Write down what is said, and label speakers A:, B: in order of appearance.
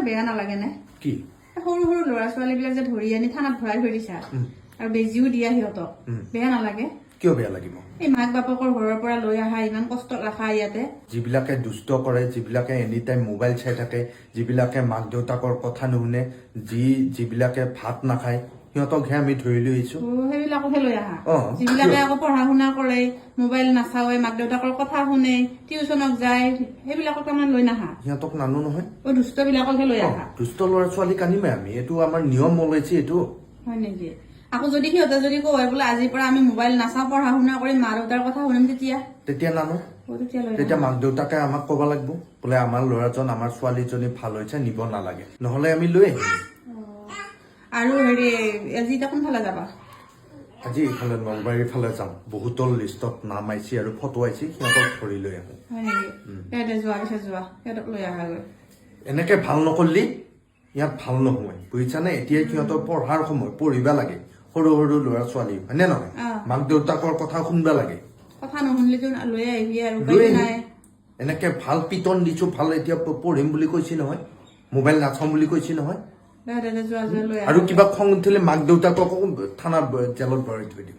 A: বেয়া নালাগে নে
B: কি
A: সৰু সৰু ল'ৰা ছোৱালীবিলাক যে ধৰি আনি থানাত ভৰাই থৈ দিছা আৰু বেজিও দিয়া সিহঁতক বেয়া নালাগে
B: কিয় বেয়া লাগিব
A: এই মাক বাপকৰ ঘৰৰ পৰা লৈ আহা ইমান কষ্ট ৰাখা ইয়াতে
B: যিবিলাকে দুষ্ট কৰে যিবিলাকে এনি টাইম মোবাইল চাই থাকে যিবিলাকে মাক দেউতাকৰ কথা নুশুনে যিবিলাকে ভাত নাখায় সিহঁতকহে আমি ধৰি লৈ আহিছো
A: সেইবিলাকহে লৈ আহা যিবিলাকে আকৌ পঢ়া শুনা কৰে মোবাইল নাচাৱে মাক দেউতাকৰ কথা শুনে টিউচনত যায় সেইবিলাকক আমাৰ লৈ নাহা
B: সিহঁতক নানো নহয়
A: দুষ্ট বিলাককহে লৈ আহা
B: দুষ্ট ল'ৰা ছোৱালীক আনিমে আমি এইটো আমাৰ নিয়ম ওলাইছে এইটো
A: হয় নেকি আকৌ যদি সিহঁতে যদি কয় বোলে আজিৰ পৰা আমি মোবাইল নাচাওঁ পঢ়া শুনা কৰি মা দেউতাৰ কথা শুনিম
B: তেতিয়া নানো তেতিয়া মাক দেউতাকে আমাক ক'ব লাগিব বোলে আমাৰ ল'ৰাজন আমাৰ ছোৱালীজনী ভাল হৈছে নিব নালাগে নহলে আমি লৈ আহিম
A: আৰু আজি এতিয়া কোনফালে যাবা
B: আজি এইফালে নলবাৰীৰ ফালে যাম বহুতৰ লিষ্টত নাম আহিছে আৰু ফটো আহিছে সিহঁতক ধৰি লৈ আহো
A: হয় নেকি যোৱা সিহঁতক লৈ আহা
B: এনেকে ভাল নকৰিলি ইয়াত ভাল নহয় বুজিছানে এতিয়া সিহঁতৰ পঢ়াৰ সময় পঢ়িবা লাগে সৰু সৰু ল'ৰা ছোৱালী হয়নে নহয় মাক দেউতাকৰ কথা শুনবা লাগে
A: কথা নুশুনিলেতো লৈ আহিবি আৰু
B: এনেকে ভাল পিটন দিছো ভাল এতিয়া পঢ়িম বুলি কৈছি নহয় মোবাইল নাচাম বুলি কৈছি নহয় আৰু কিবা খং উঠিলে মাক দেউতাককো থানাত জেলত ভৰাই থৈ দিম